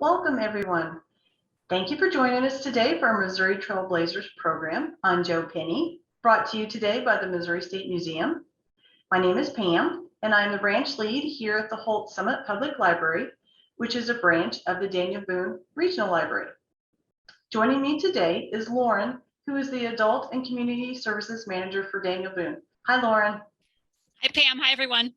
Welcome, everyone. Thank you for joining us today for our Missouri Trailblazers program. I'm Joe Penny, brought to you today by the Missouri State Museum. My name is Pam, and I'm the branch lead here at the Holt Summit Public Library, which is a branch of the Daniel Boone Regional Library. Joining me today is Lauren, who is the Adult and Community Services Manager for Daniel Boone. Hi, Lauren. Hi, Pam. Hi, everyone.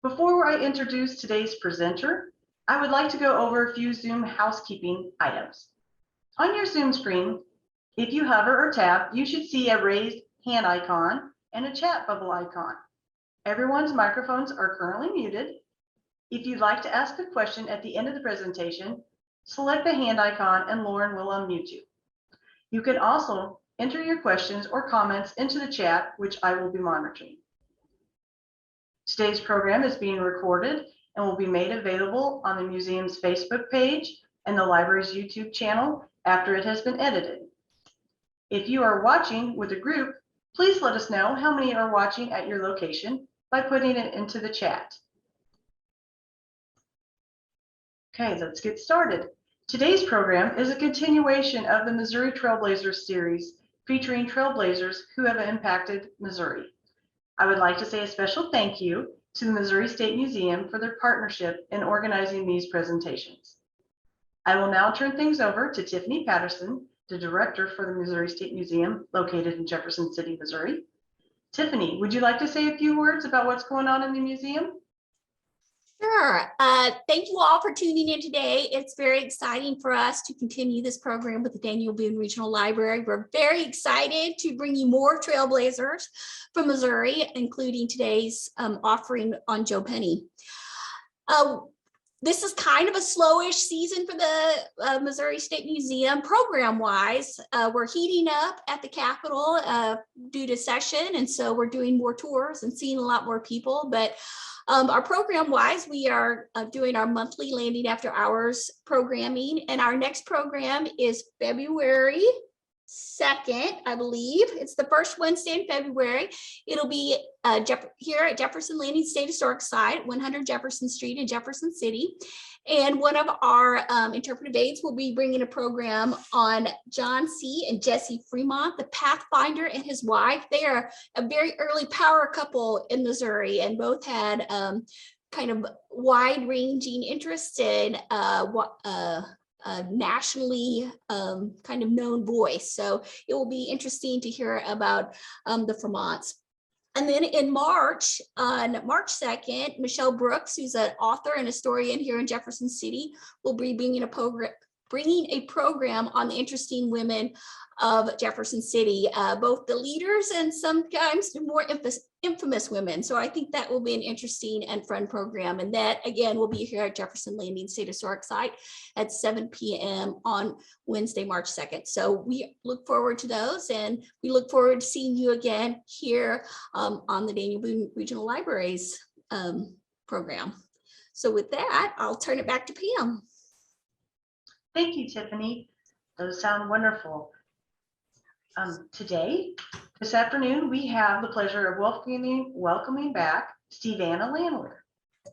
Before I introduce today's presenter, I would like to go over a few Zoom housekeeping items. On your Zoom screen, if you hover or tap, you should see a raised hand icon and a chat bubble icon. Everyone's microphones are currently muted. If you'd like to ask a question at the end of the presentation, select the hand icon and Lauren will unmute you. You can also enter your questions or comments into the chat, which I will be monitoring. Today's program is being recorded and will be made available on the museum's Facebook page and the library's YouTube channel after it has been edited. If you are watching with a group, please let us know how many are watching at your location by putting it into the chat. Okay, let's get started. Today's program is a continuation of the Missouri Trailblazers series featuring trailblazers who have impacted Missouri. I would like to say a special thank you to the Missouri State Museum for their partnership in organizing these presentations. I will now turn things over to Tiffany Patterson, the director for the Missouri State Museum located in Jefferson City, Missouri. Tiffany, would you like to say a few words about what's going on in the museum? Sure. Thank you all for tuning in today. It's very exciting for us to continue this program with the Daniel Boone Regional Library. We're very excited to bring you more Trailblazers from Missouri, including today's offering on Joe Penny. This is kind of a slowish season for the Missouri State Museum program-wise. We're heating up at the Capitol due to session, and so we're doing more tours and seeing a lot more people. But our program-wise, we are doing our monthly Landing After Hours programming, and our next program is February 2nd, I believe. It's the first Wednesday in February. It'll be here at Jefferson Landing State Historic Site, 100 Jefferson Street in Jefferson City. And one of our interpretive aides will be bringing a program on John C. and Jesse Fremont, the Pathfinder and his wife. They are a very early power couple in Missouri, and both had kind of wide-ranging interests in nationally kind of known voice. So it will be interesting to hear about the Fremonts. And then in March, on March 2nd, Michelle Brooks, who's an author and historian here in Jefferson City, will be bringing a program on the interesting women of Jefferson City, both the leaders and sometimes the more infamous women. So I think that will be an interesting and fun program. And that, again, will be here at Jefferson Landing State Historic Site at 7 p.m. on Wednesday, March 2nd. So we look forward to those, and we look forward to seeing you again here on the Daniel Boone Regional Libraries program. So with that, I'll turn it back to Pam. Thank you, Tiffany. Those sound wonderful. This afternoon, we have the pleasure of welcoming back Stevana Landler.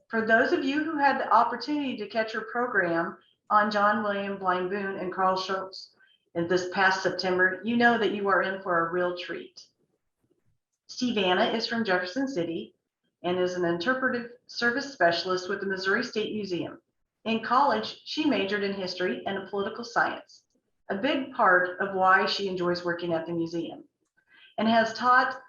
For those of you who had the opportunity to catch her program on John William Blind Boone and Carl Schultz in this past September, you know that you are in for a real treat. Stevana is from Jefferson City and is an interpretive service specialist with the Missouri State Museum. In college, she majored in history and political science, a big part of why she enjoys working at the museum, and has taught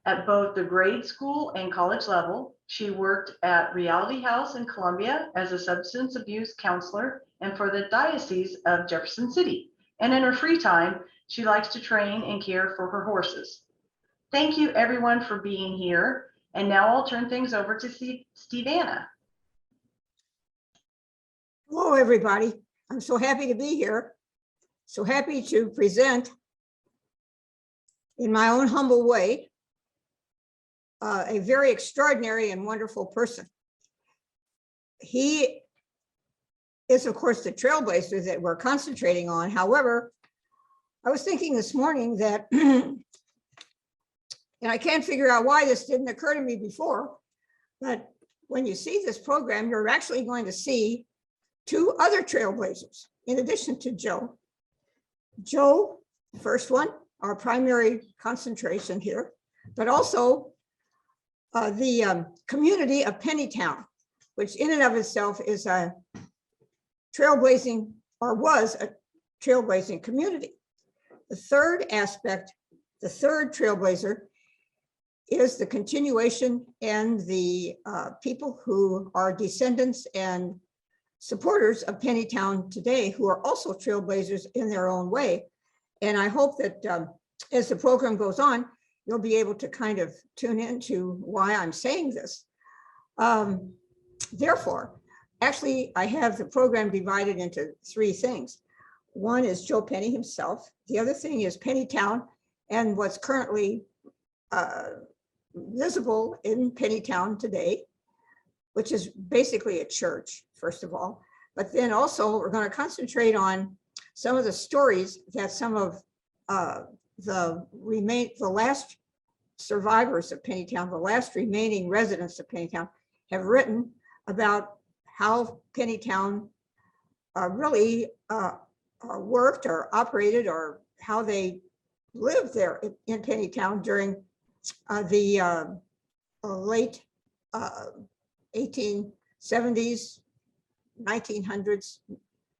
at both the grade school and college level. She worked at Reality House in Columbia as a substance abuse counselor and for the Diocese of Jefferson City. And in her free time, she likes to train and care for her horses. Thank you, everyone, for being here. And now I'll turn things over to Stevana. Hello, everybody. I'm so happy to be here. So happy to present, in my own humble way, a very extraordinary and wonderful person. He is, of course, the trailblazer that we're concentrating on. However, I was thinking this morning that, and I can't figure out why this didn't occur to me before, but when you see this program, you're actually going to see two other trailblazers in addition to Joe. Joe, first one, our primary concentration here, but also the community of Pennytown, which in and of itself is a trailblazing, or was a trailblazing community. The third aspect, the third trailblazer, is the continuation and the people who are descendants and supporters of Pennytown today, who are also trailblazers in their own way. And I hope that as the program goes on, you'll be able to kind of tune into why I'm saying this. Therefore, actually, I have the program divided into three things. One is Joe Penny himself. The other thing is Pennytown and what's currently visible in Pennytown today, which is basically a church, first of all. But then also we're going to concentrate on some of the stories that some of the last survivors of Pennytown, the last remaining residents of Pennytown, have written about how Pennytown really worked or operated, or how they lived there in Pennytown during the late 1870s, 1900s,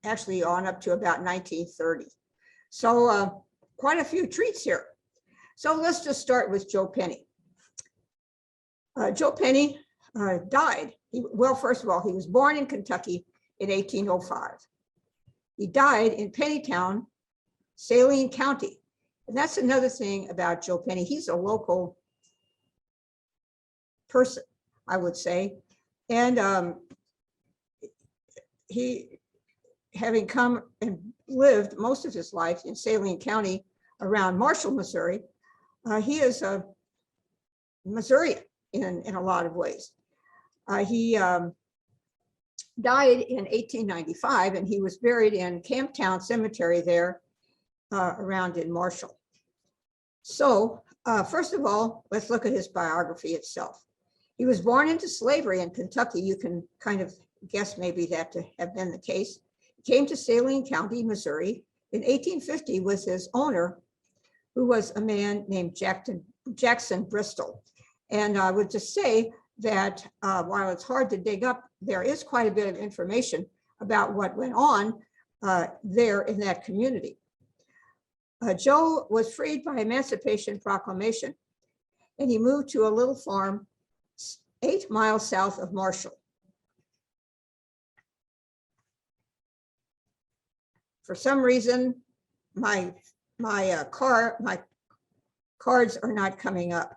actually on up to about 1930. So quite a few treats here. So let's just start with Joe Penny. Joe Penny died. Well, first of all, he was born in Kentucky in 1805. He died in Pennytown, Saline County. And that's another thing about Joe Penny. He's a local person, I would say. And he, having come and lived most of his life in Saline County around Marshall, Missouri, he is a Missourian in a lot of ways. He died in 1895, and he was buried in Camptown Cemetery there around in Marshall. So first of all, let's look at his biography itself. He was born into slavery in Kentucky. You can kind of guess maybe that to have been the case. He came to Saline County, Missouri in 1850 with his owner, who was a man named Jackson Bristol. And I would just say that while it's hard to dig up, there is quite a bit of information about what went on there in that community. Joe was freed by Emancipation Proclamation, and he moved to a little farm 8 miles south of Marshall. For some reason, my cards are not coming up.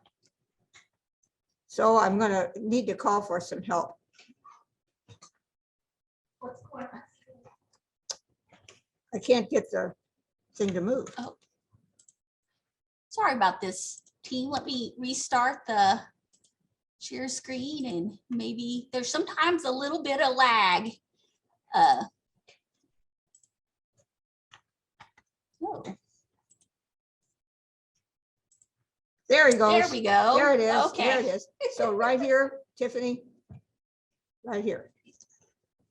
So I'm going to need to call for some help. What's going on? I can't get the thing to move. Oh, sorry about this, team. Let me restart the share screen, and maybe there's sometimes a little bit of lag. Oh. There he goes. There we go. There it is. Okay. There it is. So right here, Tiffany, right here.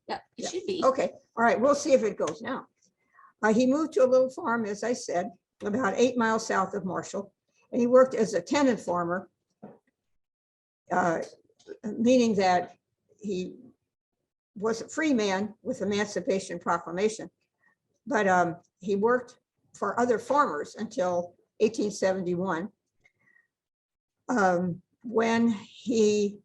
Yeah, it Yeah. should be. Okay. All right. We'll see if it goes now. He moved to a little farm, as I said, about 8 miles south of Marshall, and he worked as a tenant farmer, meaning that he was a free man with Emancipation Proclamation, but he worked for other farmers until 1871. When he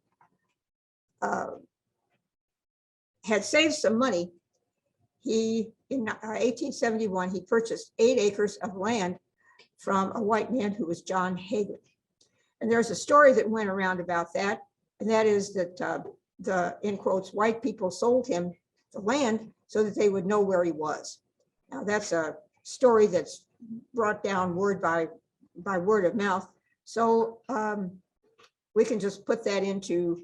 had saved some money, in 1871, he purchased 8 acres of land from a white man who was John Hagan. And there's a story that went around about that, and that is that the, in quotes, white people sold him the land so that they would know where he was. Now that's a story that's brought down word by word of mouth. So we can just put that into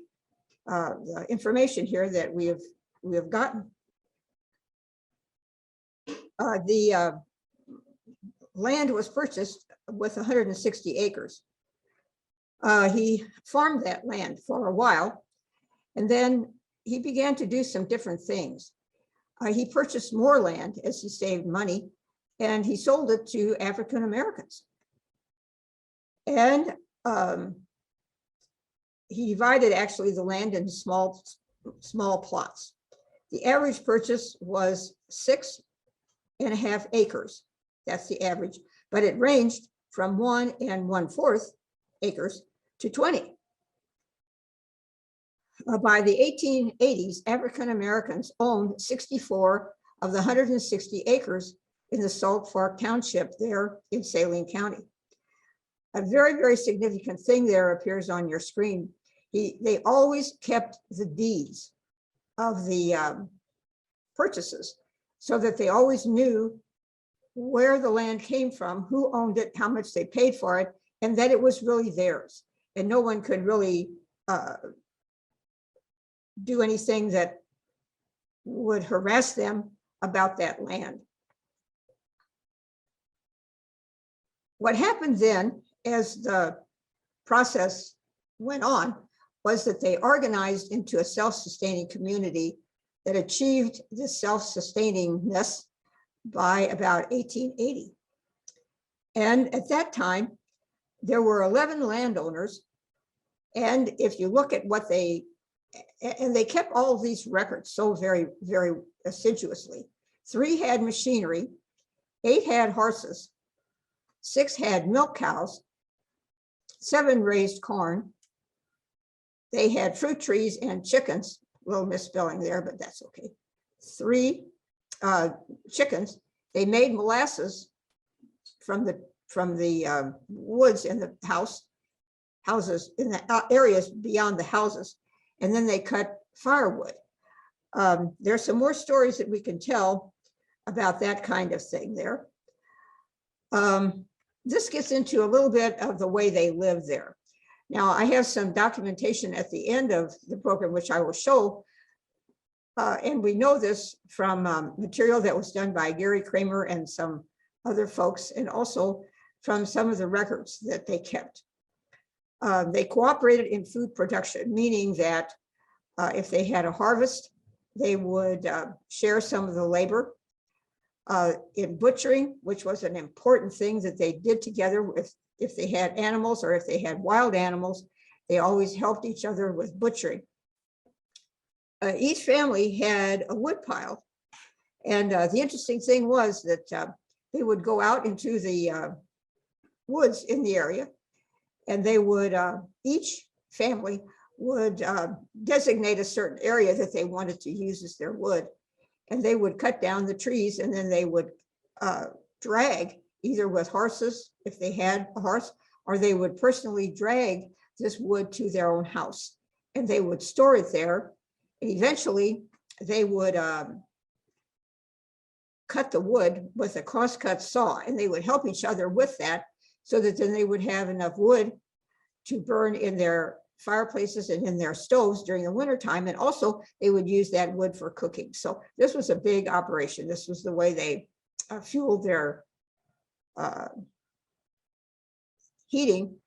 the information here that we have gotten. The land was purchased with 160 acres. He farmed that land for a while, and then he began to do some different things. He purchased more land as he saved money, and he sold it to African Americans. And he divided actually the land into small plots. The average purchase was 6.5 acres. That's the average, but it ranged from 1 1/4 acres to 20. By the 1880s, African Americans owned 64 of the 160 acres in the Salt Fork Township there in Saline County. A very, very significant thing there appears on your screen. They always kept the deeds of the purchases so that they always knew where the land came from, who owned it, how much they paid for it, and that it was really theirs. And no one could really do anything that would harass them about that land. What happened then, as the process went on, was that they organized into a self-sustaining community that achieved this self-sustainingness by about 1880. And at that time, there were 11 landowners. And if you look at what they kept all of these records so very, very assiduously. 3 had machinery, 8 had horses, 6 had milk cows, 7 raised corn. They had fruit trees and chickens, a little misspelling there, but that's okay. 3 chickens. They made molasses from the woods in the houses in the areas beyond the houses. And then they cut firewood. There's some more stories that we can tell about that kind of thing there. This gets into a little bit of the way they live there. Now, I have some documentation at the end of the program, which I will show. And we know this from material that was done by Gary Kramer and some other folks, and also from some of the records that they kept. They cooperated in food production, meaning that if they had a harvest, they would share some of the labor. In butchering, which was an important thing that they did together, if they had animals or if they had wild animals, they always helped each other with butchering. Each family had a wood pile. And the interesting thing was that they would go out into the woods in the area, and they would, each family would designate a certain area that they wanted to use as their wood. And they would cut down the trees, and then they would drag, either with horses, if they had a horse, or they would personally drag this wood to their own house. And they would store it there. And eventually, they would cut the wood with a crosscut saw, and they would help each other with that, so that then they would have enough wood to burn in their fireplaces and in their stoves during the wintertime. And also they would use that wood for cooking. So this was a big operation. This was the way they fueled their heating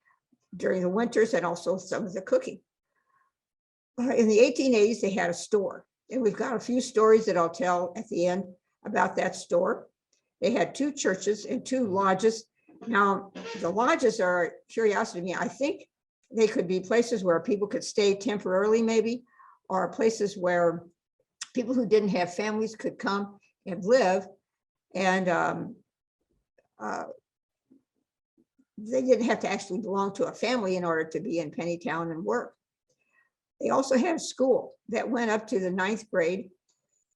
during the winters, and also some of the cooking. In the 1880s, they had a store. And we've got a few stories that I'll tell at the end about that store. They had 2 churches and 2 lodges. Now, the lodges are a curiosity to me. I think they could be places where people could stay temporarily, maybe, or places where people who didn't have families could come and live. And they didn't have to actually belong to a family in order to be in Pennytown and work. They also had a school that went up to the 9th grade.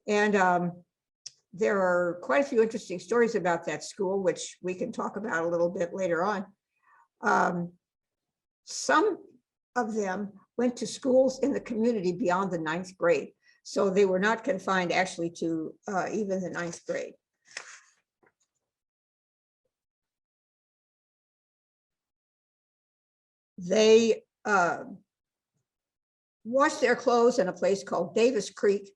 And there are quite a few interesting stories about that school, which we can talk about a little bit later on. Some of them went to schools in the community beyond the 9th grade. So they were not confined actually to even the 9th grade. They washed their clothes in a place called Davis Creek,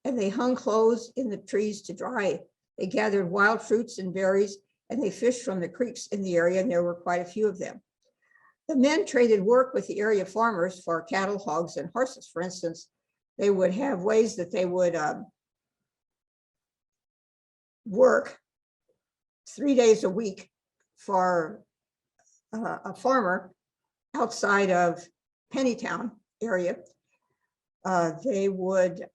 and they hung clothes in the trees to dry. They gathered wild fruits and berries, and they fished from the creeks in the area, and there were quite a few of them. The men traded work with the area farmers for cattle, hogs, and horses. For instance, they would have ways that they would work 3 days a week for a farmer outside of Pennytown area. They would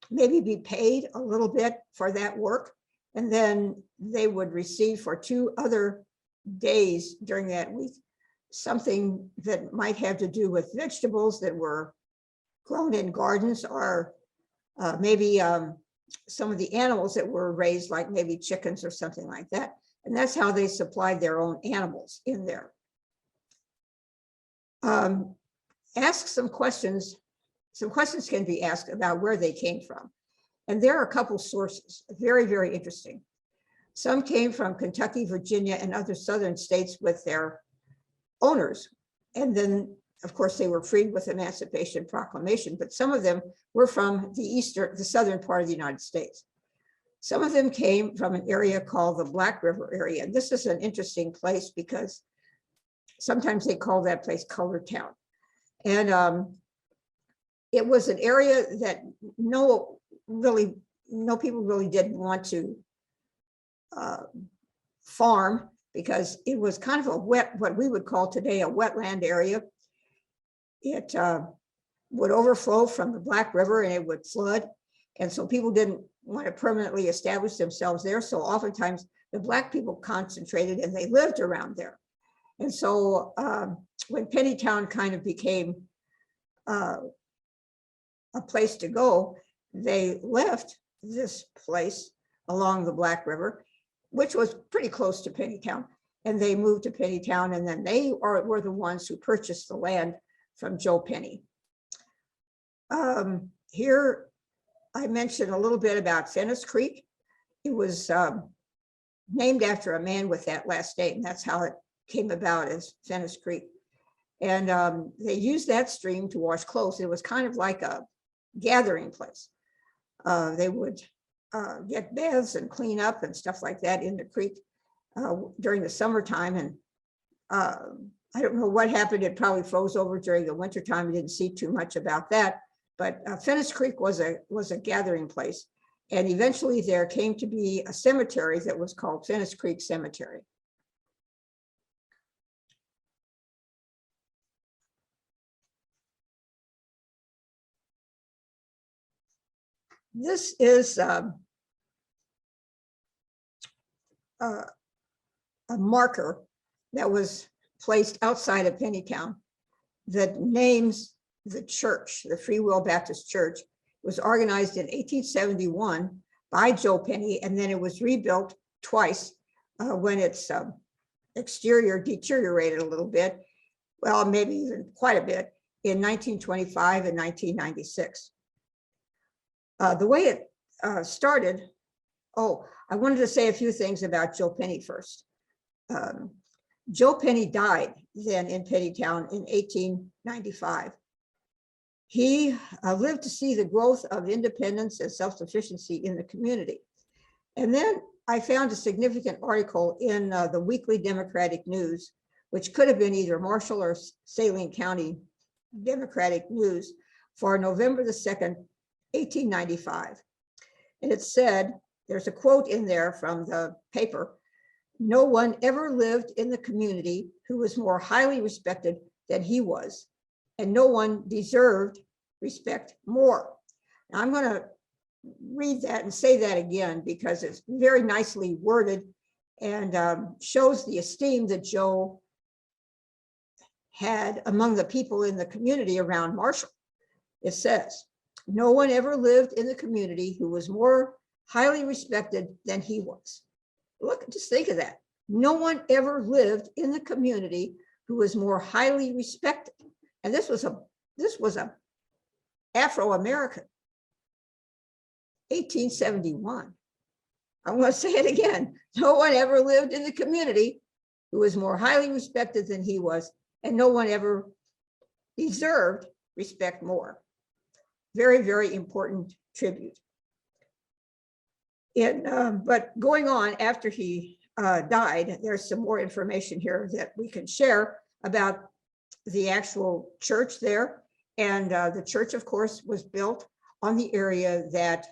maybe be paid a little bit for that work, and then they would receive for 2 other days during that week something that might have to do with vegetables that were grown in gardens, or maybe some of the animals that were raised, like maybe chickens or something like that. And that's how they supplied their own animals in there. Ask some questions. Some questions can be asked about where they came from. And there are a couple sources, very, very interesting. Some came from Kentucky, Virginia, and other southern states with their owners. And then, of course, they were freed with Emancipation Proclamation, but some of them were from the southern part of the United States. Some of them came from an area called the Black River area. And this is an interesting place because sometimes they call that place Colored Town. And it was an area that no people really didn't want to farm, because it was kind of a what we would call today a wetland area. It would overflow from the Black River and it would flood. And so people didn't want to permanently establish themselves there. So oftentimes the Black people concentrated and they lived around there. And so when Pennytown kind of became a place to go, they left this place along the Black River, which was pretty close to Pennytown, and they moved to Pennytown, and then they were the ones who purchased the land from Joe Penny. Here I mentioned a little bit about Fennis Creek. It was named after a man with that last name. That's how it came about, as Fennis Creek. And they used that stream to wash clothes. It was kind of like a gathering place. They would get baths and clean up and stuff like that in the creek during the summertime. And I don't know what happened. It probably froze over during the wintertime. I didn't see too much about that. But Fennis Creek was a gathering place. And eventually there came to be a cemetery that was called Fennis Creek Cemetery. This is a marker that was placed outside of Pennytown that names the church, the Free Will Baptist Church. It was organized in 1871 by Joe Penny, and then it was rebuilt twice when its exterior deteriorated a little bit, well, maybe even quite a bit, in 1925 and 1996. The way it started, I wanted to say a few things about Joe Penny first. Joe Penny died then in Pennytown in 1895. He lived to see the growth of independence and self-sufficiency in the community. And then I found a significant article in the Weekly Democratic News, which could have been either Marshall or Saline County Democratic News, for November the 2nd, 1895. And it said, there's a quote in there from the paper: "No one ever lived in the community who was more highly respected than he was, and no one deserved respect more." Now, I'm going to read that and say that again because it's very nicely worded and shows the esteem that Joe had among the people in the community around Marshall. It says, "No one ever lived in the community who was more highly respected than he was." Look, just think of that. No one ever lived in the community who was more highly respected. And this was a Afro-American, 1871. I'm going to say it again. No one ever lived in the community who was more highly respected than he was, and no one ever deserved respect more. Very, very important tribute. But going on, after he died, there's some more information here that we can share about the actual church there. And the church, of course, was built on the area that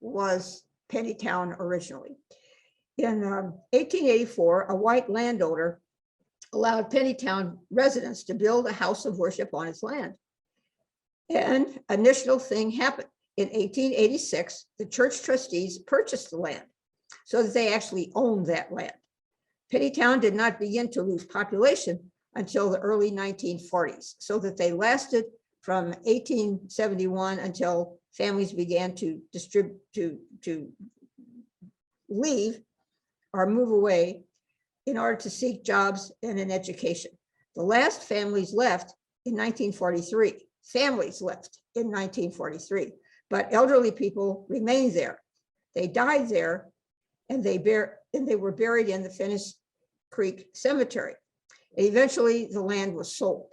was Pennytown originally. In 1884, a white landowner allowed Pennytown residents to build a house of worship on its land. And an initial thing happened. In 1886, the church trustees purchased the land so that they actually owned that land. Pennytown did not begin to lose population until the early 1940s, so that they lasted from 1871 until families began to to leave or move away in order to seek jobs and an education. The last families left in 1943. Families left in 1943, but elderly people remained there. They died there, and they were buried in the Finnish Creek Cemetery. Eventually, the land was sold,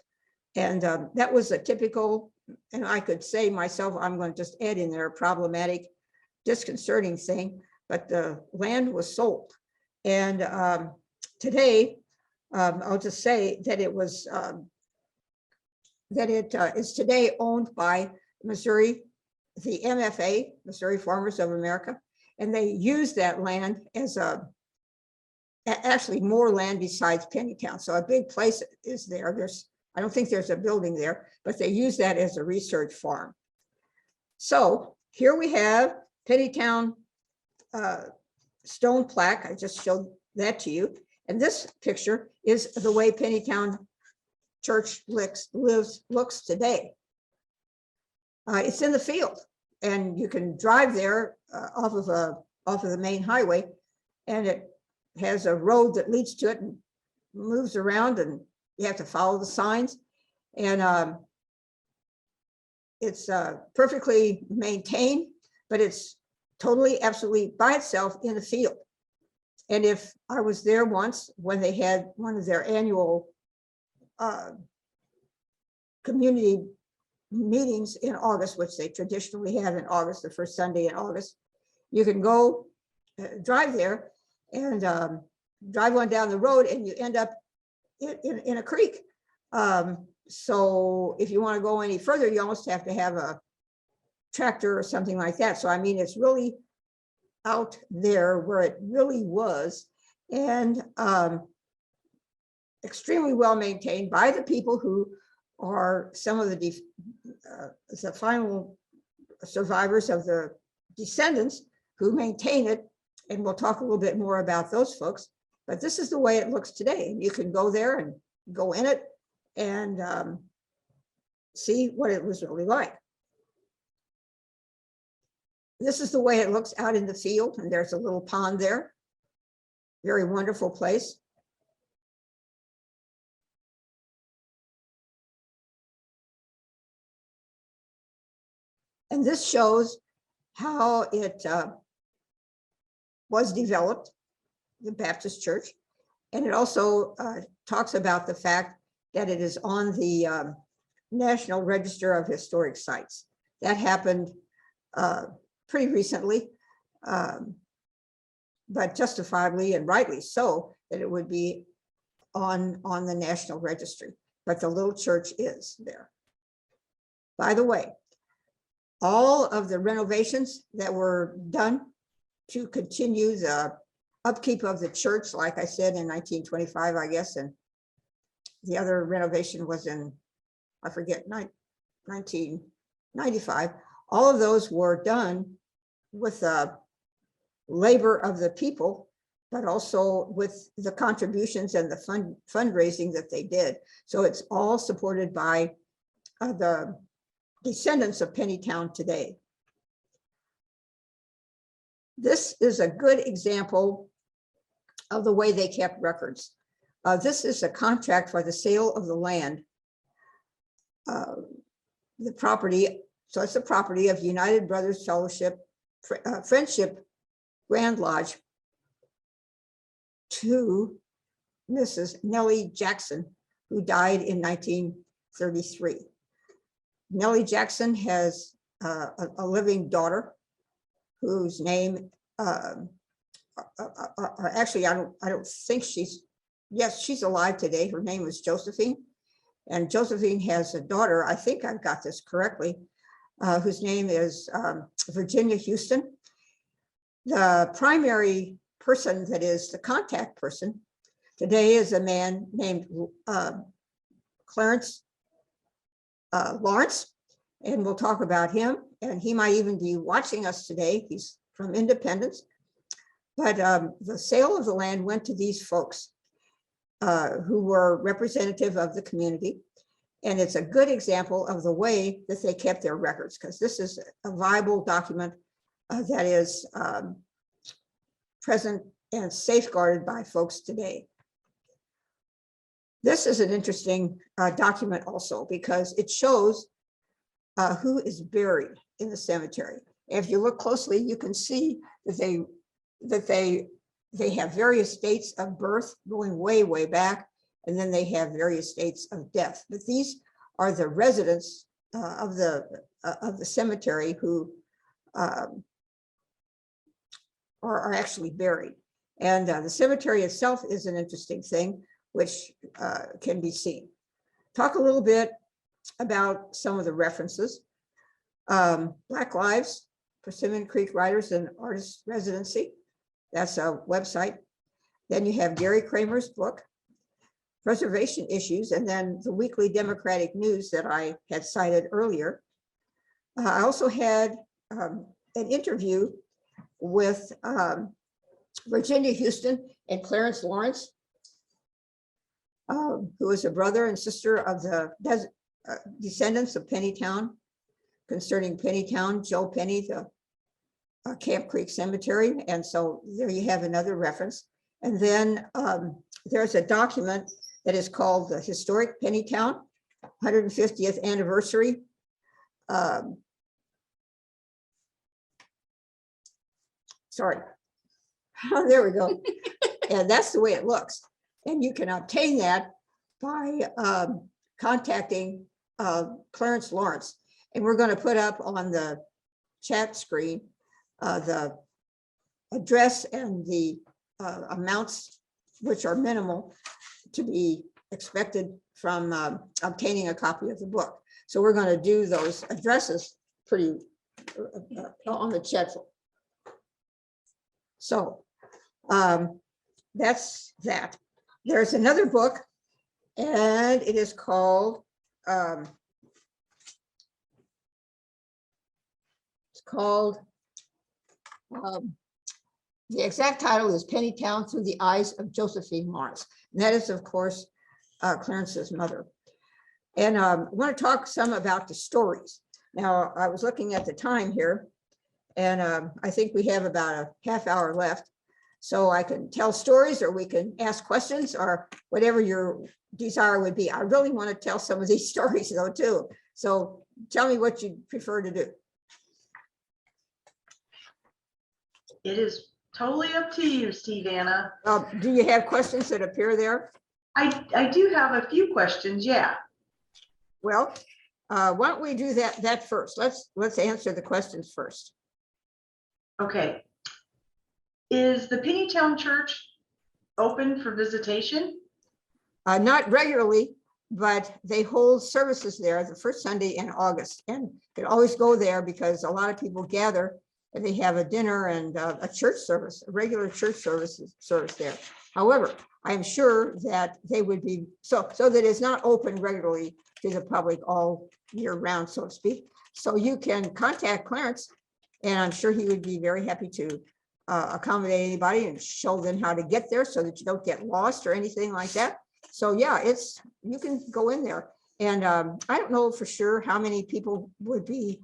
and that was a typical, and I could say myself, I'm going to just add in there, problematic, disconcerting thing, but the land was sold. And today, I'll just say that it was, is today owned by Missouri, the MFA, Missouri Farmers of America, and they use that land as actually more land besides Pennytown. So a big place is there. I don't think there's a building there, but they use that as a research farm. So here we have Pennytown stone plaque. I just showed that to you. And this picture is the way Pennytown Church looks today. It's in the field, and you can drive there off of the main highway, and it has a road that leads to it and moves around, and you have to follow the signs. And it's perfectly maintained, but it's totally, absolutely by itself in the field. And if I was there once when they had one of their annual community meetings in August, which they traditionally have in August, the first Sunday in August, you can go drive there and drive on down the road, and you end up in a creek. So if you want to go any further, you almost have to have a tractor or something like that. So I mean, it's really out there where it really was, and extremely well maintained by the people who are some of the final survivors of the descendants who maintain it. And we'll talk a little bit more about those folks, but this is the way it looks today. And you can go there and go in it and see what it was really like. This is the way it looks out in the field, and there's a little pond there. Very wonderful place. And this shows how it was developed, the Baptist Church. And it also talks about the fact that it is on the National Register of Historic Sites. That happened pretty recently, but justifiably and rightly so, that it would be on the National Registry. But the little church is there. By the way, all of the renovations that were done to continue the upkeep of the church, like I said, in 1925, I guess, and the other renovation was in, I forget, 1995. All of those were done with the labor of the people, but also with the contributions and the fundraising that they did. So it's all supported by the descendants of Pennytown today. This is a good example of the way they kept records. This is a contract for the sale of the land, the property. So it's the property of United Brothers Fellowship, Friendship Grand Lodge to Mrs. Nellie Jackson, who died in 1933. Nellie Jackson has a living daughter whose name, actually, I don't think yes, she's alive today. Her name is Josephine. And Josephine has a daughter, I think I've got this correctly, whose name is Virginia Houston. The primary person that is the contact person today is a man named Clarence Lawrence, and we'll talk about him. And he might even be watching us today. He's from Independence. But the sale of the land went to these folks who were representative of the community. And it's a good example of the way that they kept their records, because this is a viable document that is present and safeguarded by folks today. This is an interesting document also, because it shows who is buried in the cemetery. If you look closely, you can see that they have various dates of birth going way, way back, and then they have various dates of death. But these are the residents of the cemetery who are actually buried. And the cemetery itself is an interesting thing, which can be seen. Talk a little bit about some of the references. Black Lives, Persimmon Creek Writers and Artists Residency. That's a website. Then you have Gary Kramer's book, Preservation Issues, and then the Weekly Democratic News that I had cited earlier. I also had an interview with Virginia Houston and Clarence Lawrence, who is a brother and sister of the descendants of Pennytown, concerning Pennytown, Joe Penny, the Camp Creek Cemetery. And so there you have another reference. And then there's a document that is called the Historic Pennytown 150th Anniversary. Sorry. Oh, there we go. And that's the way it looks. And you can obtain that by contacting Clarence Lawrence. And we're going to put up on the chat screen the address and the amounts, which are minimal, to be expected from obtaining a copy of the book. So we're going to do those addresses pretty on the chat. So that's that. There's another book, and it is called the exact title is Pennytown Through the Eyes of Josephine Lawrence. And that is, of course, Clarence's mother. And I want to talk some about the stories. Now, I was looking at the time here, and I think we have about a half hour left. So I can tell stories, or we can ask questions, or whatever your desire would be. I really want to tell some of these stories, though, too. So tell me what you'd prefer to do. It is totally up to you, Steve Anna. Do you have questions that appear there? I do have a few questions, yeah. Well, why don't we do that first? Let's answer the questions first. Okay. Is the Pennytown Church open for visitation? Not regularly, but they hold services there the first Sunday in August, and you can always go there because a lot of people gather and they have a dinner and a church service, a regular church service there. However, I'm sure that they would be so that it's not open regularly to the public all year round, so to speak. So you can contact Clarence, and I'm sure he would be very happy to accommodate anybody and show them how to get there so that you don't get lost or anything like that. So yeah, you can go in there, and I don't know for sure how many people would be,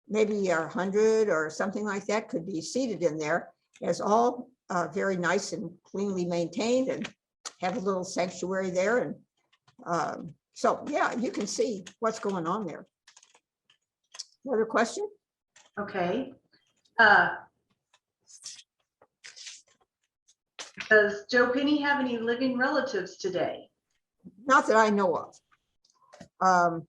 maybe 100 or something like that could be seated in there. It's all very nice and cleanly maintained, and have a little sanctuary there. And so yeah, you can see what's going on there. Another question? Okay. Does Joe Penny have any living relatives today? Not that I know of. I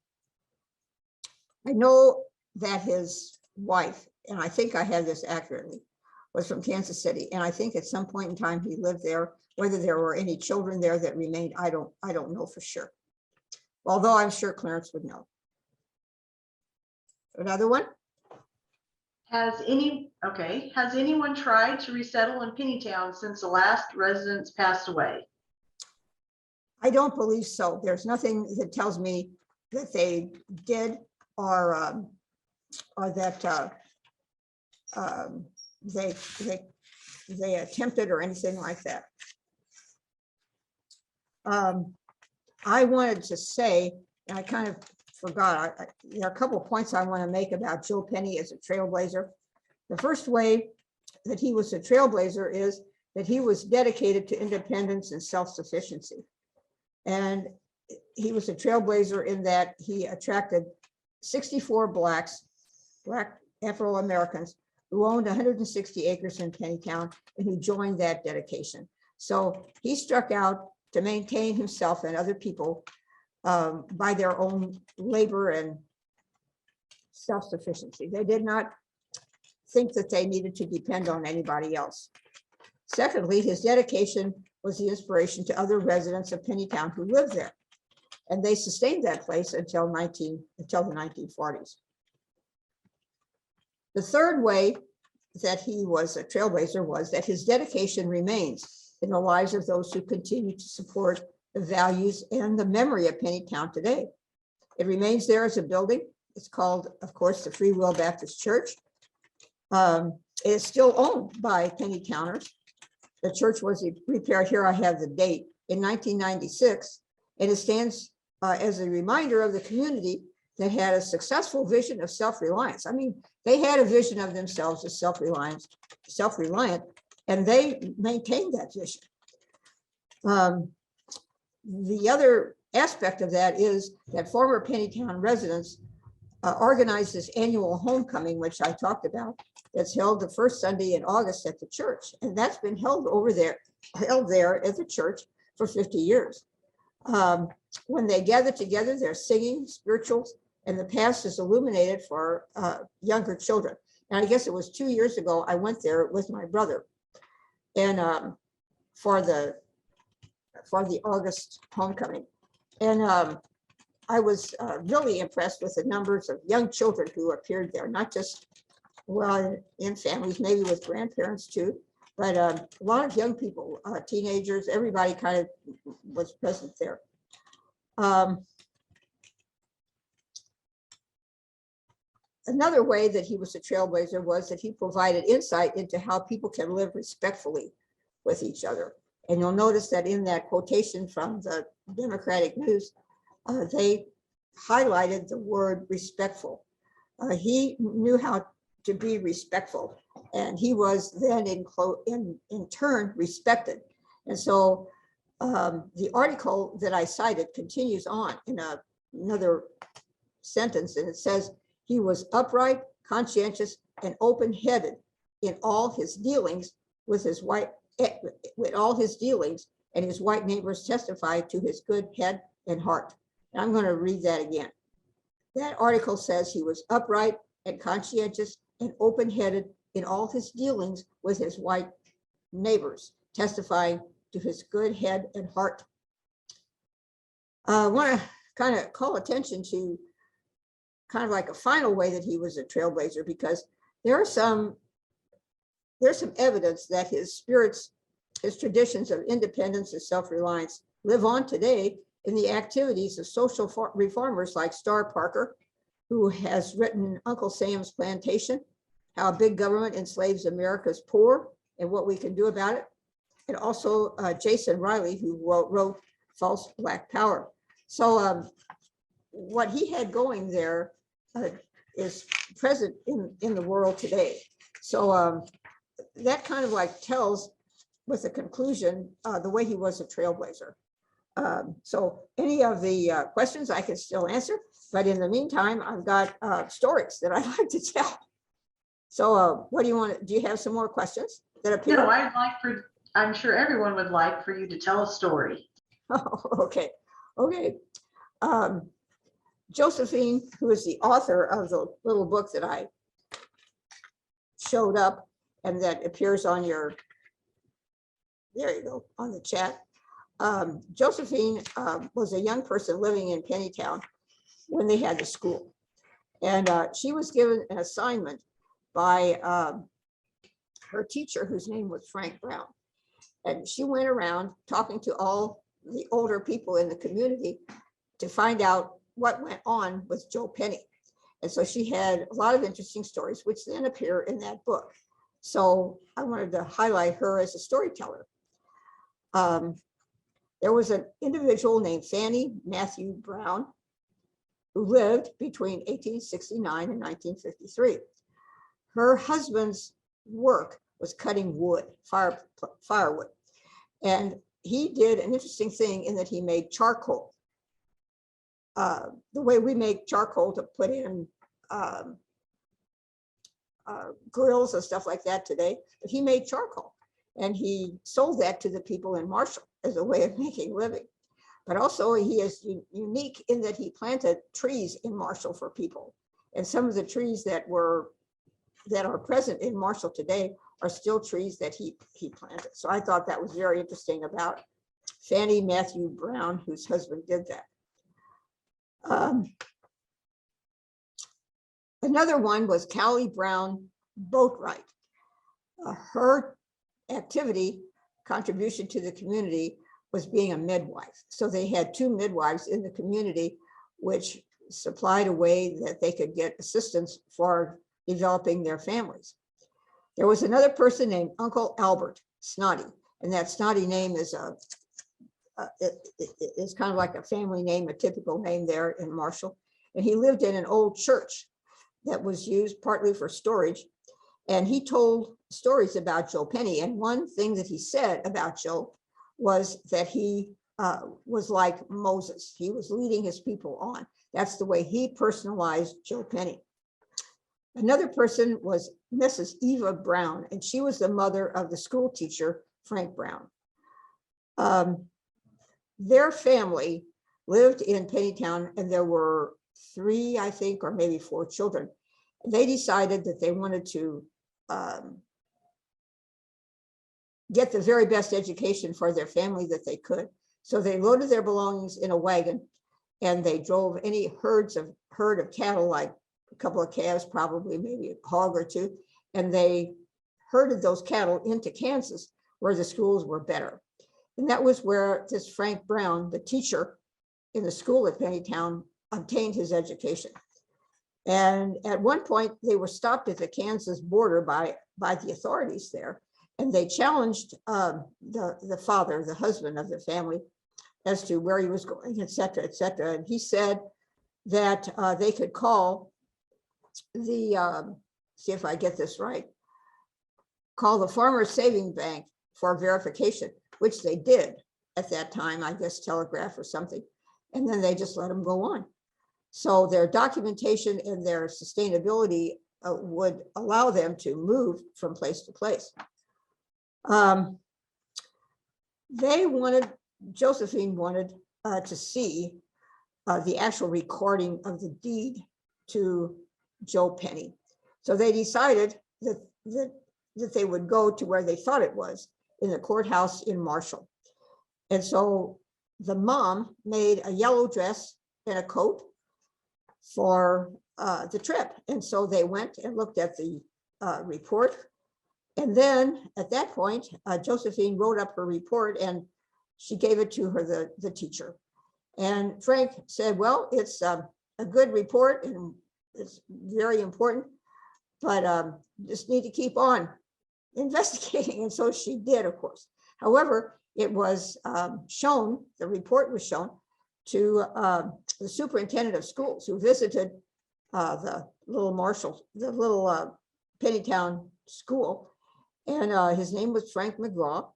know that his wife, and I think I have this accurately, was from Kansas City, and I think at some point in time he lived there. Whether there were any children there that remained, I don't know for sure. Although I'm sure Clarence would know. Another one? Has anyone tried to resettle in Pennytown since the last residents passed away? I don't believe so. There's nothing that tells me that they did or that they attempted or anything like that. I wanted to say, and I kind of forgot, there are a couple of points I want to make about Joe Penny as a trailblazer. The first way that he was a trailblazer is that he was dedicated to independence and self-sufficiency. And he was a trailblazer in that he attracted 64 black Afro-Americans who owned 160 acres in Pennytown and who joined that dedication. So he struck out to maintain himself and other people by their own labor and self-sufficiency. They did not think that they needed to depend on anybody else. Secondly, his dedication was the inspiration to other residents of Pennytown who lived there. And they sustained that place until the 1940s. The third way that he was a trailblazer was that his dedication remains in the lives of those who continue to support the values and the memory of Pennytown today. It remains there as a building. It's called, of course, the Free Will Baptist Church. It is still owned by Pennytowners. The church was repaired, here I have the date, in 1996, and it stands as a reminder of the community that had a successful vision of self-reliance. I mean, they had a vision of themselves as self-reliant, and they maintained that vision. The other aspect of that is that former Pennytown residents organized this annual homecoming, which I talked about, that's held the first Sunday in August at the church. And that's been held there at the church for 50 years. When they gather together, they're singing spirituals, and the past is illuminated for younger children. And I guess it was 2 years ago, I went there with my brother, and for the August homecoming. And I was really impressed with the numbers of young children who appeared there, not just, well, in families, maybe with grandparents too, but a lot of young people, teenagers, everybody kind of was present there. Another way that he was a trailblazer was that he provided insight into how people can live respectfully with each other. And you'll notice that in that quotation from the Democratic News, they highlighted the word respectful. He knew how to be respectful, and he was then in turn respected. And so the article that I cited continues on in another sentence, and it says, he was upright, conscientious, and open-headed in all his dealings and his white neighbors testified to his good head and heart. And I'm going to read that again. That article says he was upright and conscientious and open-headed in all his dealings with his white neighbors, testifying to his good head and heart. I want to kind of call attention to kind of like a final way that he was a trailblazer, because there's some evidence that his spirits, his traditions of independence and self-reliance live on today in the activities of social reformers like Star Parker, who has written Uncle Sam's Plantation, How Big Government Enslaves America's Poor and What We Can Do About It, and also Jason Riley, who wrote False Black Power. So what he had going there is present in the world today. So that kind of like tells with a conclusion the way he was a trailblazer. So any of the questions I can still answer, but in the meantime, I've got stories that I'd like to tell. So what do you want? Do you have some more questions that appear? No, I'm sure everyone would like for you to tell a story. Oh, okay. Okay. Josephine, who is the author of the little book that I showed up and that appears on your, there you go, on the chat. Josephine was a young person living in Pennytown when they had the school. And she was given an assignment by her teacher, whose name was Frank Brown. And she went around talking to all the older people in the community to find out what went on with Joe Penny. And so she had a lot of interesting stories, which then appear in that book. So I wanted to highlight her as a storyteller. There was an individual named Fanny Matthew Brown who lived between 1869 and 1953. Her husband's work was cutting wood, firewood. And he did an interesting thing in that he made charcoal. The way we make charcoal to put in grills and stuff like that today, but he made charcoal and he sold that to the people in Marshall as a way of making a living. But also he is unique in that he planted trees in Marshall for people. And some of the trees that are present in Marshall today are still trees that he planted. So I thought that was very interesting about Fanny Matthew Brown, whose husband did that. Another one was Callie Brown Boatwright. Her activity, contribution to the community, was being a midwife. So they had 2 midwives in the community, which supplied a way that they could get assistance for developing their families. There was another person named Uncle Albert Snotty, and that Snotty name is it's kind of like a family name, a typical name there in Marshall. And he lived in an old church that was used partly for storage. And he told stories about Joe Penny. And one thing that he said about Joe was that he was like Moses. He was leading his people on. That's the way he personalized Joe Penny. Another person was Mrs. Eva Brown, and she was the mother of the school teacher, Frank Brown. Their family lived in Pennytown, and there were 3, I think, or maybe 4 children. They decided that they wanted to get the very best education for their family that they could. So they loaded their belongings in a wagon, and they drove any herd of cattle, like a couple of calves, probably maybe a hog or 2, and they herded those cattle into Kansas, where the schools were better. And that was where this Frank Brown, the teacher in the school at Pennytown, obtained his education. And at one point, they were stopped at the Kansas border by the authorities there, and they challenged the father, the husband of the family, as to where he was going, et cetera, et cetera. And he said that they could call the, see if I get this right, call the Farmers Saving Bank for verification, which they did at that time, I guess telegraph or something. And then they just let them go on. So their documentation and their sustainability would allow them to move from place to place. Josephine wanted to see the actual recording of the deed to Joe Penny. So they decided that they would go to where they thought it was, in the courthouse in Marshall. And so the mom made a yellow dress and a coat for the trip. And so they went and looked at the report. And then at that point, Josephine wrote up her report and she gave it to her, the teacher. And Frank said, well, it's a good report and it's very important, but just need to keep on investigating. And so she did, of course. However, it was shown, the report was shown to the superintendent of schools, who visited the little Pennytown school. And his name was Frank McGraw.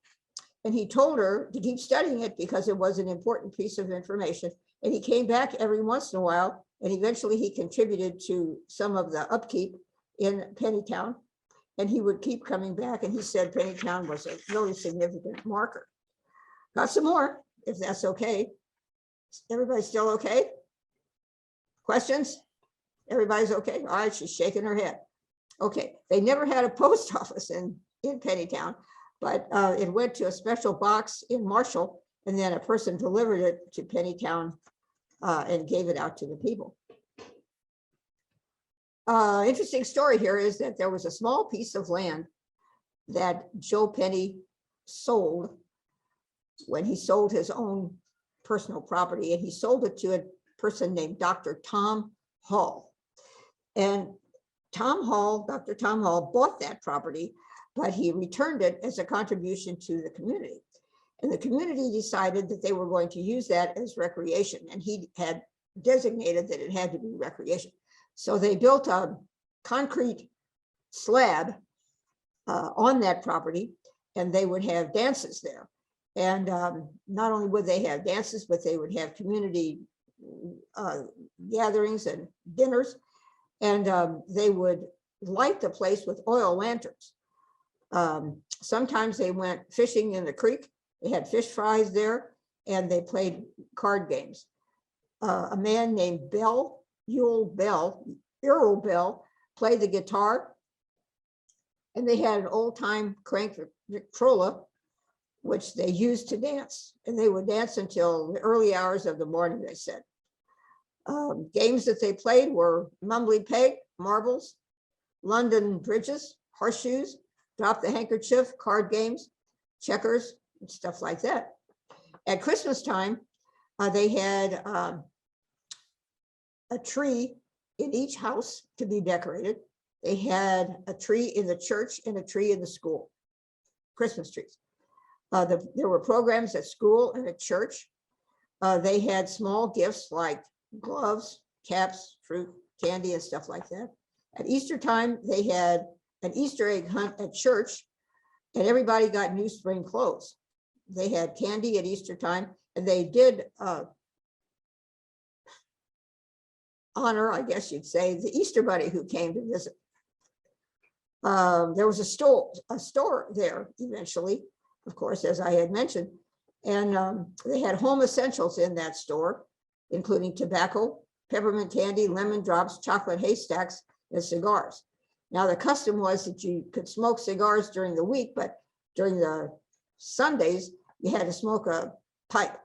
And he told her to keep studying it because it was an important piece of information. And he came back every once in a while, and eventually he contributed to some of the upkeep in Pennytown. And he would keep coming back, and he said Pennytown was a really significant marker. Got some more, if that's okay. Everybody still okay? Questions? Everybody's okay? All right, she's shaking her head. Okay, they never had a post office in Pennytown, but it went to a special box in Marshall, and then a person delivered it to Pennytown and gave it out to the people. Interesting story here is that there was a small piece of land that Joe Penny sold when he sold his own personal property, and he sold it to a person named Dr. Tom Hall. And Dr. Tom Hall bought that property, but he returned it as a contribution to the community. And the community decided that they were going to use that as recreation, and he had designated that it had to be recreation. So they built a concrete slab on that property, and they would have dances there. And not only would they have dances, but they would have community gatherings and dinners, and they would light the place with oil lanterns. Sometimes they went fishing in the creek. They had fish fries there, and they played card games. A man named Errol Bell, played the guitar, and they had an old-time crank Victrola, which they used to dance, and they would dance until the early hours of the morning, they said. Games that they played were mumbly peg, marbles, London bridges, horseshoes, drop the handkerchief, card games, checkers, and stuff like that. At Christmas time, they had a tree in each house to be decorated. They had a tree in the church and a tree in the school, Christmas trees. There were programs at school and at church. They had small gifts like gloves, caps, fruit, candy, and stuff like that. At Easter time, they had an Easter egg hunt at church, and everybody got new spring clothes. They had candy at Easter time, and they did honor, I guess you'd say, the Easter Bunny who came to visit. There was a store there eventually, of course, as I had mentioned, and they had home essentials in that store, including tobacco, peppermint candy, lemon drops, chocolate haystacks, and cigars. Now, the custom was that you could smoke cigars during the week, but during the Sundays, you had to smoke a pipe,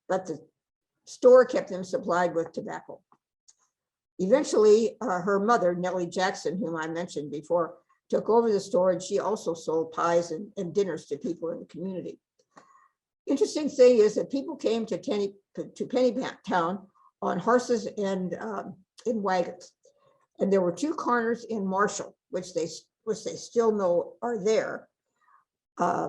but the store kept them supplied with tobacco. Eventually, her mother, Nellie Jackson, whom I mentioned before, took over the store, and she also sold pies and dinners to people in the community. Interesting thing is that people came to Pennytown on horses and in wagons. And there were two corners in Marshall, which they still know are there. I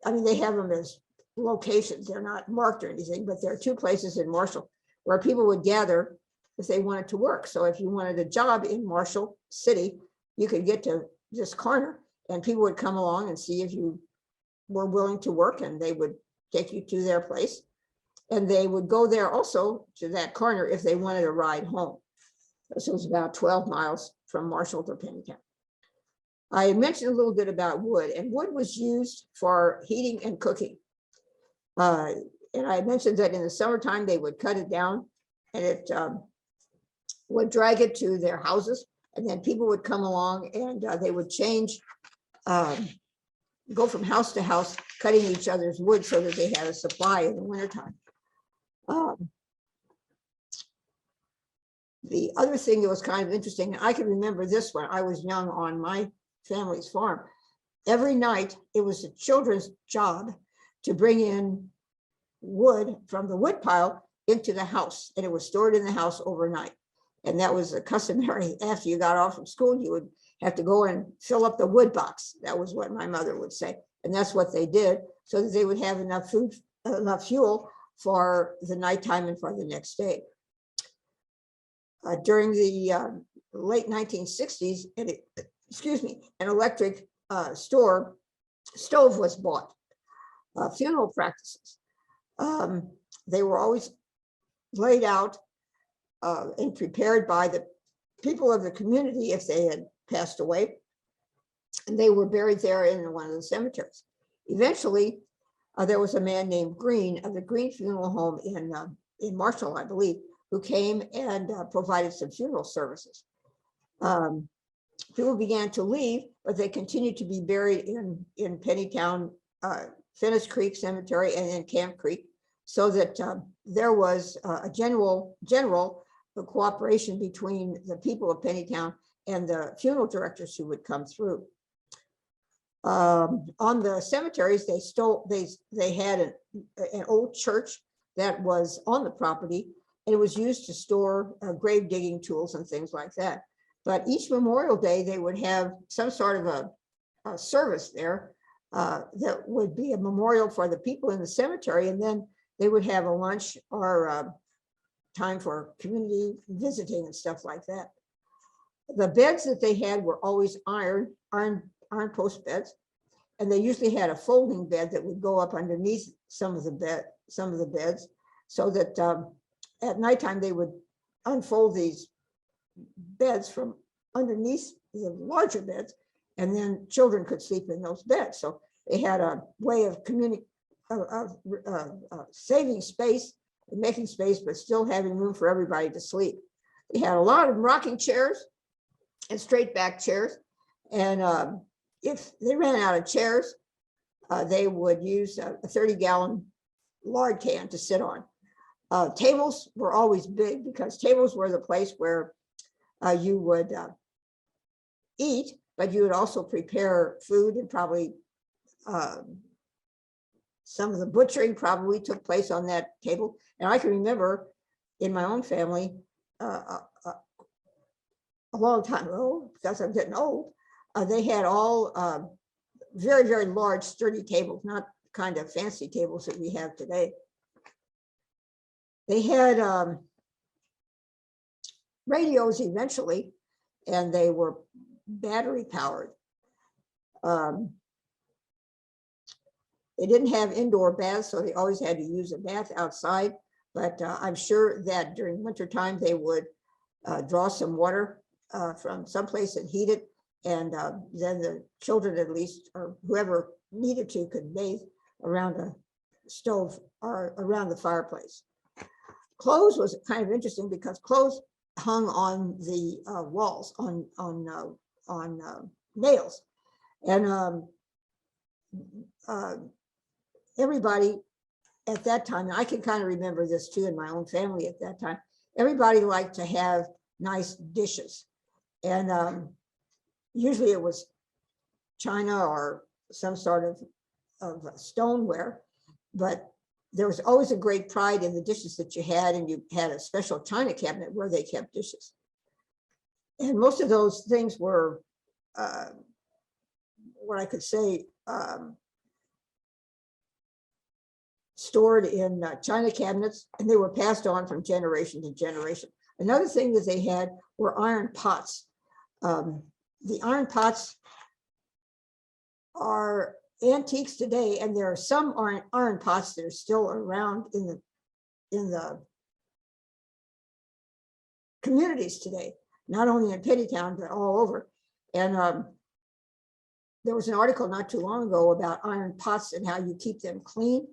mean, they have them as locations. They're not marked or anything, but there are two places in Marshall where people would gather if they wanted to work. So if you wanted a job in Marshall City, you could get to this corner, and people would come along and see if you were willing to work, and they would take you to their place. And they would go there also to that corner if they wanted a ride home. This was about 12 miles from Marshall to Pennytown. I mentioned a little bit about wood, and wood was used for heating and cooking. And I mentioned that in the summertime, they would cut it down, and it would drag it to their houses. And then people would come along, and they would change, go from house to house, cutting each other's wood so that they had a supply in the wintertime. The other thing that was kind of interesting, and I can remember this when I was young on my family's farm. Every night, it was the children's job to bring in wood from the wood pile into the house, and it was stored in the house overnight. And that was a customary. After you got off from school, you would have to go and fill up the wood box. That was what my mother would say. And that's what they did, so that they would have enough food, enough fuel for the nighttime and for the next day. During the late 1960s, an electric stove was bought. Funeral practices. They were always laid out and prepared by the people of the community if they had passed away. And they were buried there in one of the cemeteries. Eventually, there was a man named Green of the Green Funeral Home in Marshall, I believe, who came and provided some funeral services. People began to leave, but they continued to be buried in Pennytown, Finnis Creek Cemetery, and in Camp Creek, so that there was a general the cooperation between the people of Pennytown and the funeral directors who would come through. On the cemeteries, they had an old church that was on the property, and it was used to store grave digging tools and things like that. But each Memorial Day, they would have some sort of a service there that would be a memorial for the people in the cemetery, and then they would have a lunch or time for community visiting and stuff like that. The beds that they had were always iron post beds, and they usually had a folding bed that would go up underneath some of the beds, so that at nighttime they would unfold these beds from underneath the larger beds, and then children could sleep in those beds. So they had a way of saving space and making space, but still having room for everybody to sleep. They had a lot of rocking chairs and straight back chairs. And if they ran out of chairs, they would use a 30-gallon lard can to sit on. Tables were always big, because tables were the place where you would eat, but you would also prepare food, and probably some of the butchering probably took place on that table. And I can remember in my own family, a long time ago, because I'm getting old, they had all very, very large, sturdy tables, not kind of fancy tables that we have today. They had radios eventually, and they were battery powered. They didn't have indoor baths, so they always had to use a bath outside. But I'm sure that during winter time they would draw some water from someplace and heat it, and then the children, at least, or whoever needed to, could bathe around a stove or around the fireplace. Clothes was kind of interesting, because clothes hung on the walls on nails, and everybody at that time, and I can kind of remember this too in my own family at that time, everybody liked to have nice dishes, and usually it was china or some sort of stoneware, but there was always a great pride in the dishes that you had, and you had a special china cabinet where they kept dishes. And most of those things were what I could say, stored in china cabinets, and they were passed on from generation to generation. Another thing that they had were iron pots. The iron pots are antiques today, and there are some iron pots that are still around in the communities today, not only in Pennytown, but all over. And there was an article not too long ago about iron pots and how you keep them clean,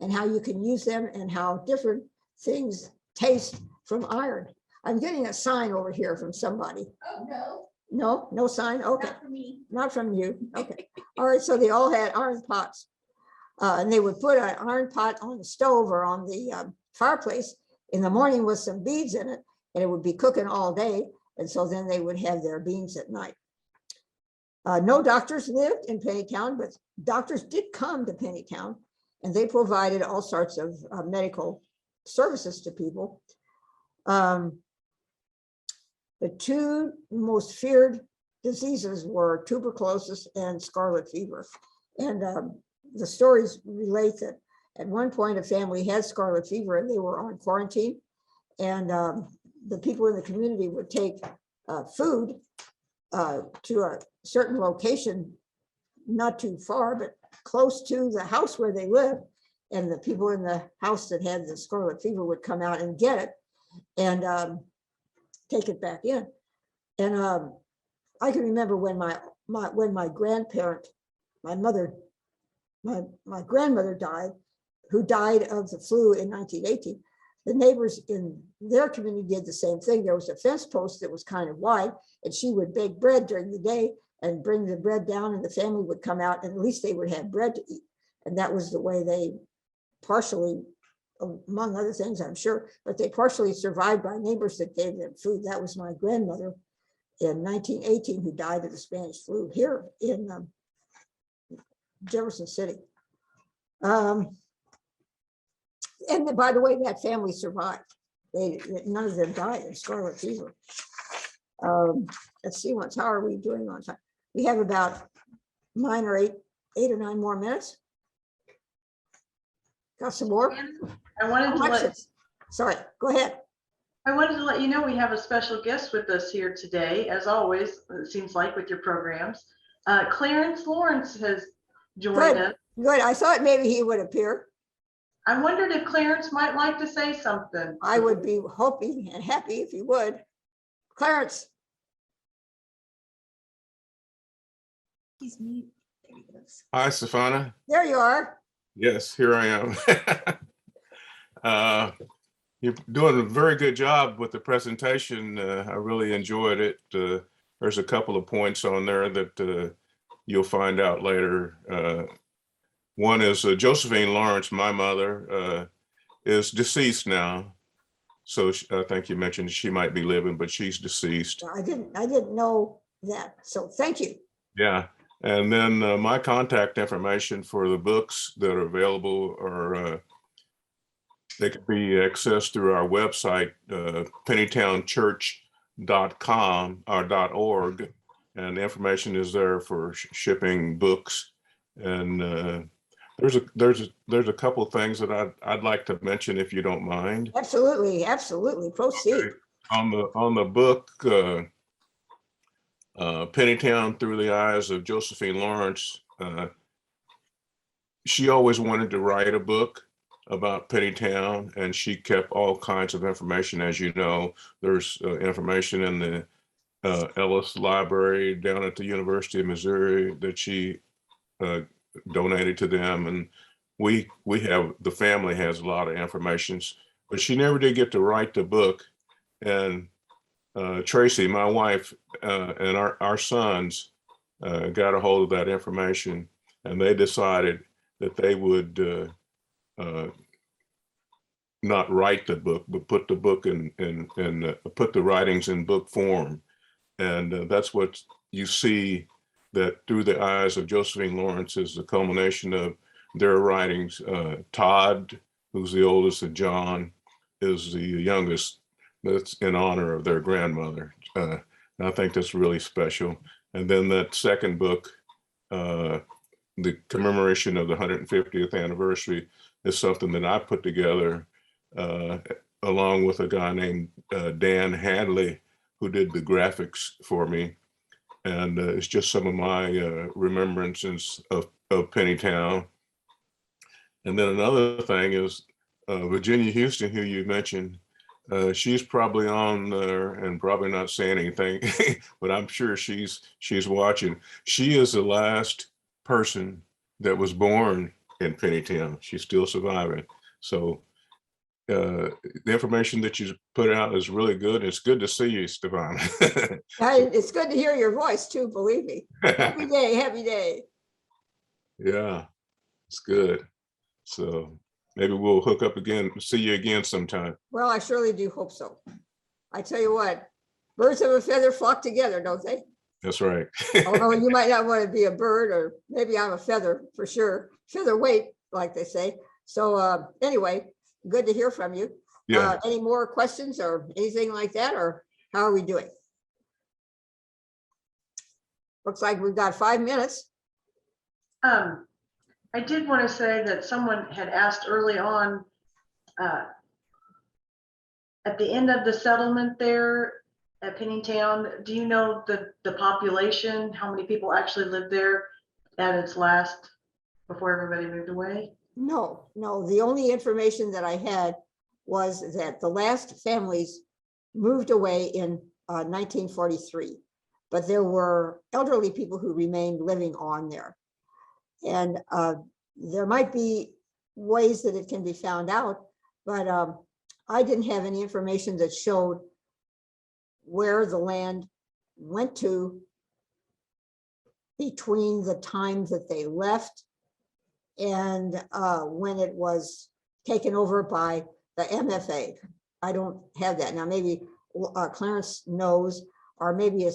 and how you can use them, and how different things taste from iron. I'm getting a sign over here from somebody. Oh, no. No, no sign. Okay. Not for me. Not from you. Okay. All right. So they all had iron pots, and they would put an iron pot on the stove or on the fireplace in the morning with some beads in it, and it would be cooking all day. And so then they would have their beans at night. No doctors lived in Pennytown, but doctors did come to Pennytown, and they provided all sorts of medical services to people. The two most feared diseases were tuberculosis and scarlet fever. And the stories relate that at one point a family had scarlet fever and they were on quarantine. And the people in the community would take food to a certain location, not too far, but close to the house where they lived. And the people in the house that had the scarlet fever would come out and get it and take it back in. And I can remember when my grandparent, my grandmother died, who died of the flu in 1918. The neighbors in their community did the same thing. There was a fence post that was kind of wide, and she would bake bread during the day and bring the bread down, and the family would come out, and at least they would have bread to eat. And that was the way they partially among other things, I'm sure, but they partially survived by neighbors that gave them food. That was my grandmother in 1918 who died of the Spanish flu here in Jefferson City. And by the way, that family survived. None of them died of scarlet fever. Let's see, how are we doing on time? We have about 8 or 9 more minutes. Got some more? I wanted to Sorry, go ahead. I wanted to let you know we have a special guest with us here today, as always, it seems like with your programs. Clarence Lawrence has joined us. Good. I thought maybe he would appear. I wondered if Clarence might like to say something. I would be hoping and happy if he would. Clarence. He's mute. There he goes. Hi, Stefana. There you are. Yes, here I am. You're doing a very good job with the presentation. I really enjoyed it. There's a couple of points on there that you'll find out later. One is Josephine Lawrence, my mother, is deceased now. So I think you mentioned she might be living, but she's deceased. I didn't know that. So thank you. Yeah. And then my contact information for the books that are available are they can be accessed through our website, pennytownchurch.com or .org, and the information is there for shipping books. And there's a couple of things that I'd like to mention if you don't mind. Absolutely, proceed. Okay. On the book, Pennytown Through the Eyes of Josephine Lawrence, she always wanted to write a book about Pennytown, and she kept all kinds of information. As you know, there's information in the Ellis Library down at the University of Missouri that she donated to them, and the family has a lot of information, but she never did get to write the book. And Tracy, my wife, and our sons got a hold of that information, and they decided that they would not write the book, but put the book put the writings in book form. And that's what you see, that Through the Eyes of Josephine Lawrence is the culmination of their writings. Todd, who's the oldest, and John is the youngest. That's in honor of their grandmother. And I think that's really special. And then that second book, the commemoration of the 150th anniversary, is something that I put together along with a guy named Dan Hadley, who did the graphics for me. And it's just some of my remembrances of Pennytown. And then another thing is Virginia Houston, who you mentioned. She's probably on there and probably not saying anything, but I'm sure she's watching. She is the last person that was born in Pennytown. She's still surviving. So the information that you put out is really good. It's good to see you, Stefan. It's good to hear your voice too, believe me. Happy day. Yeah, it's good. So maybe we'll hook up again, see you again sometime. Well, I surely do hope so. I tell you what, birds of a feather flock together, don't they? That's right. Although you might not want to be a bird, or maybe I'm a feather for sure. Featherweight, like they say. So anyway, good to hear from you. Yeah. Any more questions or anything like that, or how are we doing? Looks like we've got 5 minutes. I did want to say that someone had asked early on at the end of the settlement there at Pennytown, do you know the population, how many people actually lived there at its last, before everybody moved away? No, the only information that I had was that the last families moved away in 1943, but there were elderly people who remained living on there. And there might be ways that it can be found out, but I didn't have any information that showed where the land went to between the time that they left and when it was taken over by the MFA. I don't have that. Now, maybe Clarence knows, or maybe it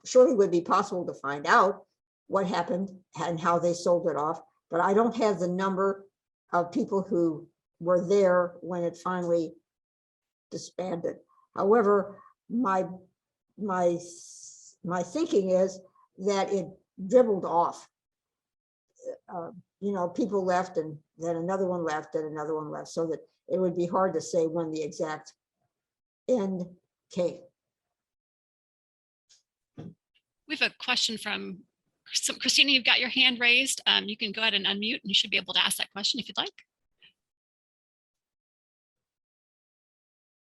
surely would be possible to find out what happened and how they sold it off, but I don't have the number of people who were there when it finally disbanded. However, my thinking is that it dribbled off. You know, people left and then another one left and another one left, so that it would be hard to say when the exact end came. We have a question from Christina. You've got your hand raised. You can go ahead and unmute and you should be able to ask that question if you'd like.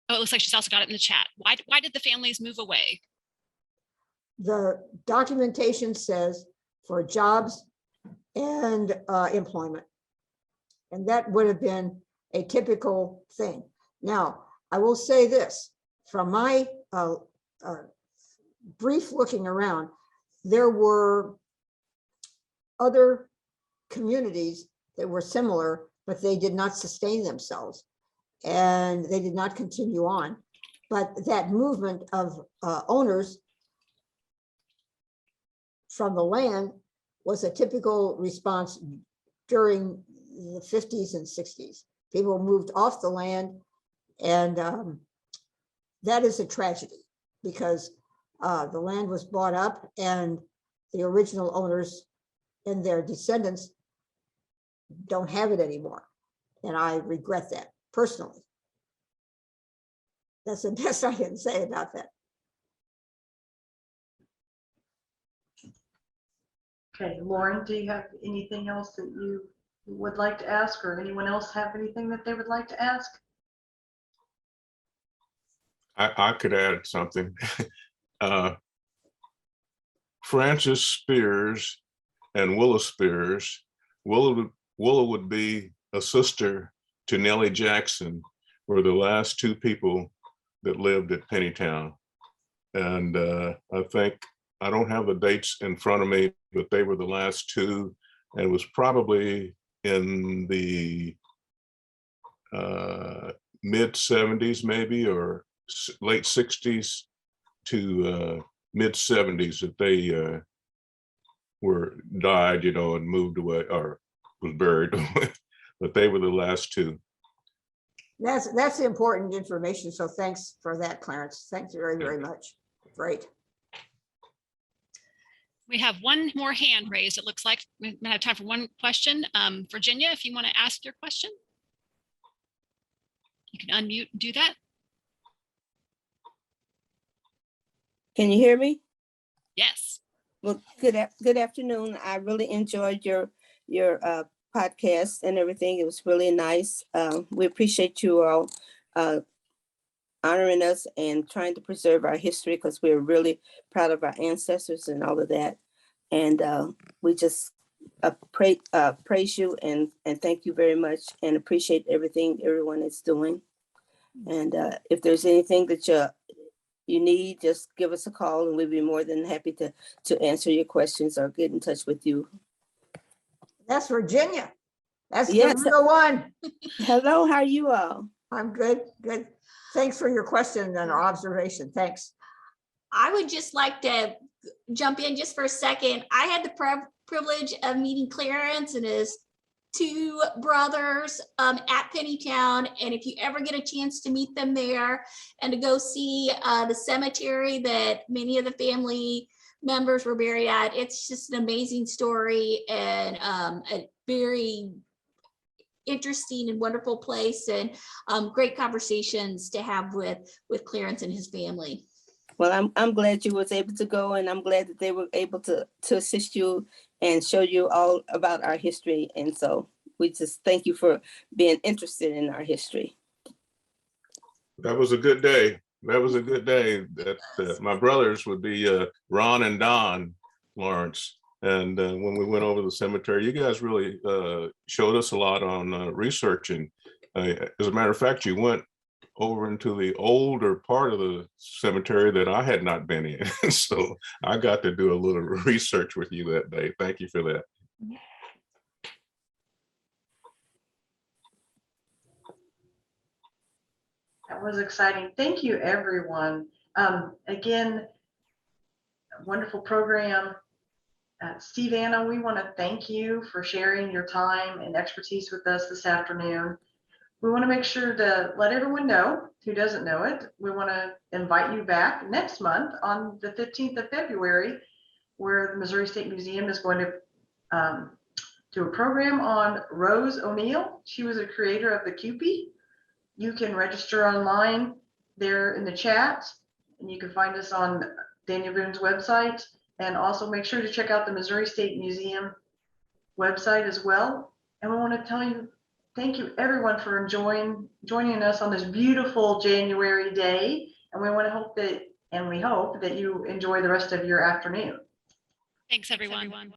Oh, it looks like she's also got it in the chat. Why did the families move away? The documentation says for jobs and employment. And that would have been a typical thing. Now, I will say this, from my brief looking around, there were other communities that were similar, but they did not sustain themselves and they did not continue on. But that movement of owners from the land was a typical response during the 50s and 60s. People moved off the land, and that is a tragedy because the land was bought up and the original owners and their descendants don't have it anymore. And I regret that personally. That's the best I can say about that. Okay, Lauren, do you have anything else that you would like to ask, or anyone else have anything that they would like to ask? I could add something. Frances Spears and Willa Spears. Willa would be a sister to Nellie Jackson, were the last two people that lived at Pennytown. And I think, I don't have the dates in front of me, but they were the last two. And it was probably in the mid 70s maybe, or late 60s to mid 70s that they died, you know, and moved away or was buried. But they were the last two. That's important information. So thanks for that, Clarence. Thanks very, very much. Great. We have one more hand raised. It looks like we might have time for one question. Virginia, if you want to ask your question, you can unmute and do that. Can you hear me? Yes. Well, good afternoon. I really enjoyed your podcast and everything. It was really nice. We appreciate you all honoring us and trying to preserve our history, because we're really proud of our ancestors and all of that. And we just praise you and thank you very much, and appreciate everything everyone is doing. And if there's anything that you need, just give us a call and we'll be more than happy to answer your questions or get in touch with you. That's Virginia. That's Yes. the real one. Hello, how are you all? I'm good, good. Thanks for your question and observation. Thanks. I would just like to jump in just for a second. I had the privilege of meeting Clarence and his two brothers at Pennytown. And if you ever get a chance to meet them there and to go see the cemetery that many of the family members were buried at, it's just an amazing story and a very interesting and wonderful place, and great conversations to have with Clarence and his family. Well, I'm glad you was able to go, and I'm glad that they were able to assist you and show you all about our history. And so we just thank you for being interested in our history. That was a good day. That was a good day. That my brothers would be Ron and Don Lawrence. And when we went over the cemetery, you guys really showed us a lot on researching. As a matter of fact, you went over into the older part of the cemetery that I had not been in. So I got to do a little research with you that day. Thank you for that. That was exciting. Thank you, everyone. Again, wonderful program. Steve, Anna, we want to thank you for sharing your time and expertise with us this afternoon. We want to make sure to let everyone know who doesn't know it. We want to invite you back next month on the 15th of February, where the Missouri State Museum is going to do a program on Rose O'Neill. She was a creator of the Cupie. You can register online there in the chat, and you can find us on Daniel Boone's website. And also make sure to check out the Missouri State Museum website as well. And we want to tell you, thank you everyone for joining us on this beautiful January day. And we hope that you enjoy the rest of your afternoon. Thanks, everyone.